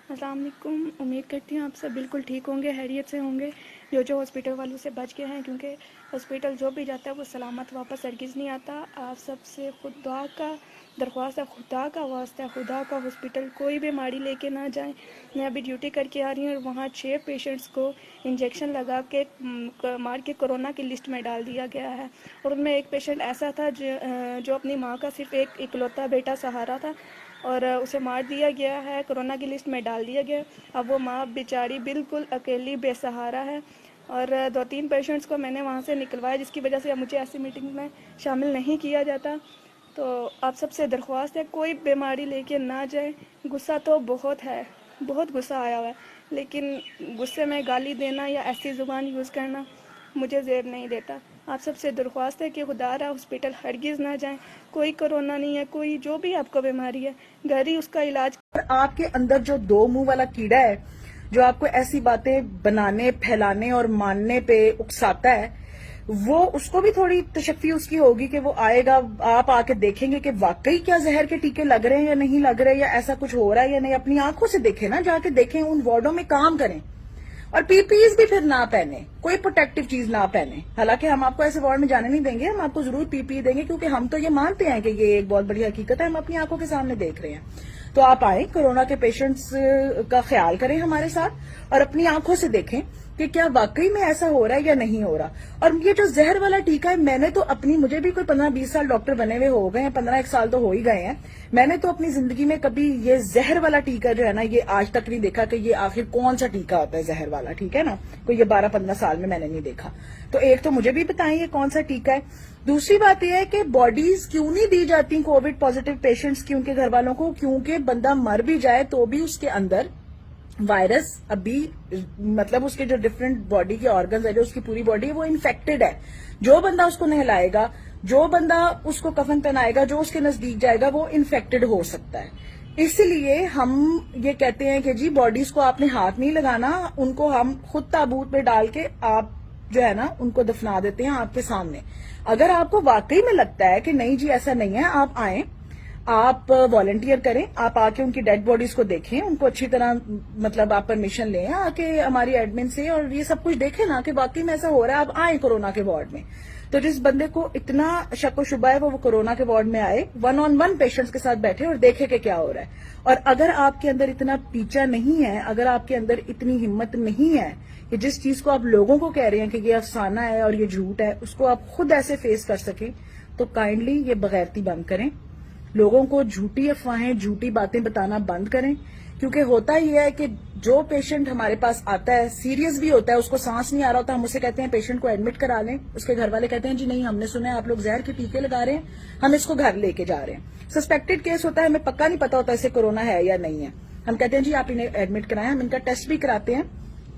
अस्सलाम वालेकुम। उम्मीद करती हूँ आप सब बिल्कुल ठीक होंगे, खैरियत से होंगे। जो हॉस्पिटल वालों से बच गए हैं, क्योंकि हॉस्पिटल जो भी जाता है वो सलामत वापस हरगिज़ नहीं आता। आप सब से खुदा का दरख्वास्त है, खुदा का वास्ता है, खुदा का हॉस्पिटल कोई बीमारी लेके ना जाएं। मैं अभी ड्यूटी करके आ रही हूँ और वहाँ 6 पेशेंट्स को इंजेक्शन लगा के मार के कोरोना की लिस्ट में डाल दिया गया है। और उनमें एक पेशेंट ऐसा था जो अपनी माँ का सिर्फ एक इकलौता बेटा सहारा था और उसे मार दिया गया है, कोरोना की लिस्ट में डाल दिया गया। अब वो माँ बेचारी बिल्कुल अकेली बेसहारा है। और 2-3 पेशेंट्स को मैंने वहाँ से निकलवाया, जिसकी वजह से अब मुझे ऐसी मीटिंग में शामिल नहीं किया जाता। तो आप सबसे दरख्वास्त है, कोई बीमारी लेके ना जाए। गुस्सा तो बहुत है, बहुत गुस्सा आया हुआ है, लेकिन गुस्से में गाली देना या ऐसी ज़ुबान यूज़ करना मुझे ज़ेब नहीं देता। आप सबसे दरख्वास्त है कि खुदारा हॉस्पिटल हरगिज़ ना जाएं। कोई कोरोना नहीं है, कोई जो भी आपको बीमारी है, घर ही उसका इलाज। और आपके अंदर जो दो मुंह वाला कीड़ा है, जो आपको ऐसी बातें बनाने, फैलाने और मानने पे उकसाता है, वो उसको भी थोड़ी तशक्की उसकी होगी कि वो आएगा, आप आके देखेंगे कि वाकई क्या जहर के टीके लग रहे हैं या नहीं लग रहे, या ऐसा कुछ हो रहा है या नहीं। अपनी आंखों से देखें ना, जाके देखें, उन वार्डों में काम करें। और पीपीईज भी फिर ना पहने, कोई प्रोटेक्टिव चीज ना पहने। हालांकि हम आपको ऐसे वार्ड में जाने नहीं देंगे, हम आपको जरूर पीपीई देंगे, क्योंकि हम तो ये मानते हैं कि ये एक बहुत बड़ी हकीकत है, हम अपनी आंखों के सामने देख रहे हैं। तो आप आए, कोरोना के पेशेंट्स का ख्याल करें हमारे साथ और अपनी आंखों से देखें कि क्या वाकई में ऐसा हो रहा है या नहीं हो रहा। और ये जो जहर वाला टीका है, मैंने तो मुझे भी कोई 15-20 साल डॉक्टर बने हुए हो गए हैं, 15 साल तो हो ही गए हैं। मैंने तो अपनी जिंदगी में कभी ये जहर वाला टीका जो है ना, ये आज तक नहीं देखा कि ये आखिर कौन सा टीका होता है जहर वाला, ठीक है ना। कोई ये 12-15 साल में मैंने नहीं देखा। तो एक तो मुझे भी बताएं ये कौन सा टीका है। दूसरी बात यह है कि बॉडीज क्यों नहीं दी जाती कोविड पॉजिटिव पेशेंट्स की, उनके घर वालों को, क्योंकि बंदा मर भी जाए तो भी उसके अंदर वायरस अभी, मतलब उसके जो डिफरेंट बॉडी के ऑर्गन्स है, जो उसकी पूरी बॉडी है, वो इन्फेक्टेड है। जो बंदा उसको नहलाएगा, जो बंदा उसको कफन पहनाएगा, जो उसके नजदीक जाएगा, वो इन्फेक्टेड हो सकता है। इसलिए हम ये कहते हैं कि जी बॉडीज को आपने हाथ नहीं लगाना, उनको हम खुद ताबूत में डाल के आप जो है ना उनको दफना देते हैं आपके सामने। अगर आपको वाकई में लगता है कि नहीं जी ऐसा नहीं है, आप आए, आप वॉलंटियर करें, आप आके उनकी डेड बॉडीज को देखें, उनको अच्छी तरह, मतलब आप परमिशन लें आके हमारी एडमिन से, और ये सब कुछ देखें ना कि वाकई में ऐसा हो रहा है। आप आए कोरोना के वार्ड में, तो जिस बंदे को इतना शक व शुबा है वो कोरोना के वार्ड में आए, 1-on-1 पेशेंट्स के साथ बैठे और देखे कि क्या हो रहा है। और अगर आपके अंदर इतना पीछा नहीं है, अगर आपके अंदर इतनी हिम्मत नहीं है कि जिस चीज को आप लोगों को कह रहे हैं कि ये अफसाना है और ये झूठ है, उसको आप खुद ऐसे फेस कर सकें, तो काइंडली ये बगैरती बंद करें। लोगों को झूठी अफवाहें, झूठी बातें बताना बंद करें। क्योंकि होता ही है कि जो पेशेंट हमारे पास आता है, सीरियस भी होता है, उसको सांस नहीं आ रहा होता, हम उसे कहते हैं पेशेंट को एडमिट करा लें, उसके घर वाले कहते हैं जी नहीं, हमने सुना है आप लोग जहर के टीके लगा रहे हैं, हम इसको घर लेके जा रहे हैं। सस्पेक्टेड केस होता है, हमें पक्का नहीं पता होता इसे कोरोना है या नहीं है, हम कहते हैं जी आप इन्हें एडमिट कराएं, हम इनका टेस्ट भी कराते हैं,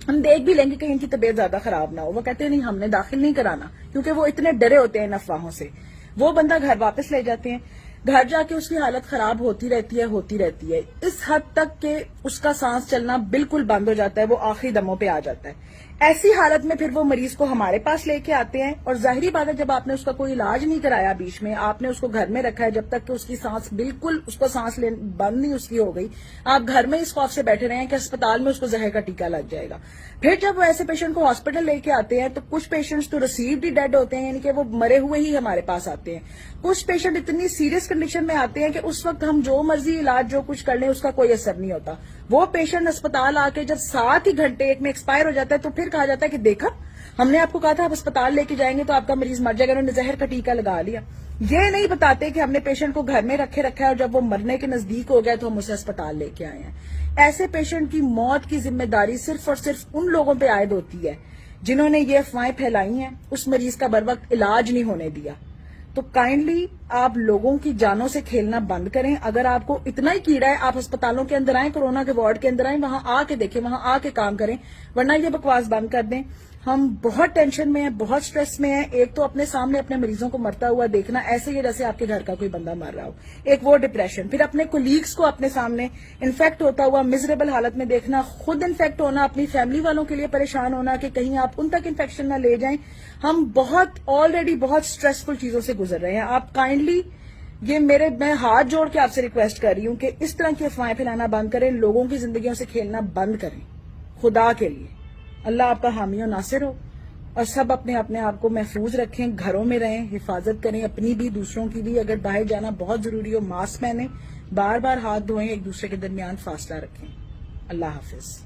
हम देख भी लेंगे कि इनकी तबीयत ज्यादा खराब ना हो। वो कहते हैं नहीं, हमने दाखिल नहीं कराना, क्योंकि वो इतने डरे होते हैं इन अफवाहों से। वो बंदा घर वापस ले जाते हैं, घर जाके उसकी हालत खराब होती रहती है, इस हद तक कि उसका सांस चलना बिल्कुल बंद हो जाता है, वो आखिरी दमों पे आ जाता है। ऐसी हालत में फिर वो मरीज को हमारे पास लेके आते हैं, और जाहिर बात है जब आपने उसका कोई इलाज नहीं कराया, बीच में आपने उसको घर में रखा है, जब तक कि उसकी सांस बिल्कुल, उसको सांस लेना बंद नहीं उसकी हो गई, आप घर में इस खौफ से बैठे रहे हैं कि अस्पताल में उसको जहर का टीका लग जाएगा। फिर जब वो ऐसे पेशेंट को हॉस्पिटल लेके आते हैं, तो कुछ पेशेंट्स तो रिसीव्ड ही डेड होते हैं, यानी कि वो मरे हुए ही हमारे पास आते हैं। कुछ पेशेंट इतनी सीरियस कंडीशन में आते हैं कि उस वक्त हम जो मर्जी इलाज जो कुछ कर लें उसका कोई असर नहीं होता। वो पेशेंट अस्पताल आके जब 7 ही घंटे एक में एक्सपायर हो जाता है, तो फिर कहा जाता है कि देखा, हमने आपको कहा था आप अस्पताल लेके जाएंगे तो आपका मरीज मर जाएगा, उन्होंने जहर का टीका लगा लिया। ये नहीं बताते कि हमने पेशेंट को घर में रखा है, और जब वो मरने के नजदीक हो गया तो हम उसे अस्पताल लेके आए हैं। ऐसे पेशेंट की मौत की जिम्मेदारी सिर्फ और सिर्फ उन लोगों पे आयद होती है जिन्होंने ये अफवाहें फैलाई हैं, उस मरीज का बर वक्त इलाज नहीं होने दिया। तो काइंडली आप लोगों की जानों से खेलना बंद करें। अगर आपको इतना ही कीड़ा है, आप अस्पतालों के अंदर आए, कोरोना के वार्ड के अंदर आए, वहां आके देखें, वहां आके काम करें, वरना ये बकवास बंद कर दें। हम बहुत टेंशन में हैं, बहुत स्ट्रेस में हैं। एक तो अपने सामने अपने मरीजों को मरता हुआ देखना, ऐसे ही जैसे आपके घर का कोई बंदा मर रहा हो, एक वो डिप्रेशन, फिर अपने कोलीग्स को अपने सामने इन्फेक्ट होता हुआ मिजरेबल हालत में देखना, खुद इन्फेक्ट होना, अपनी फैमिली वालों के लिए परेशान होना कि कहीं आप उन तक इन्फेक्शन ना ले जाएं। हम ऑलरेडी बहुत स्ट्रेसफुल चीजों से गुजर रहे हैं। आप काइंडली میں ہاتھ جوڑ کے آپ سے ریکویسٹ کر رہی ہوں کہ اس طرح کی افواہیں پھیلانا بند کریں، لوگوں کی زندگیوں سے کھیلنا بند کریں، خدا کے لیے۔ اللہ آپ کا حامی و ناصر ہو، اور سب اپنے آپ کو محفوظ رکھیں، گھروں میں رہیں، حفاظت کریں اپنی بھی دوسروں کی بھی، اگر باہر جانا بہت ضروری ہو ماسک پہنیں، بار بار ہاتھ دھوئیں، ایک دوسرے کے درمیان فاصلہ رکھیں۔ اللہ حافظ۔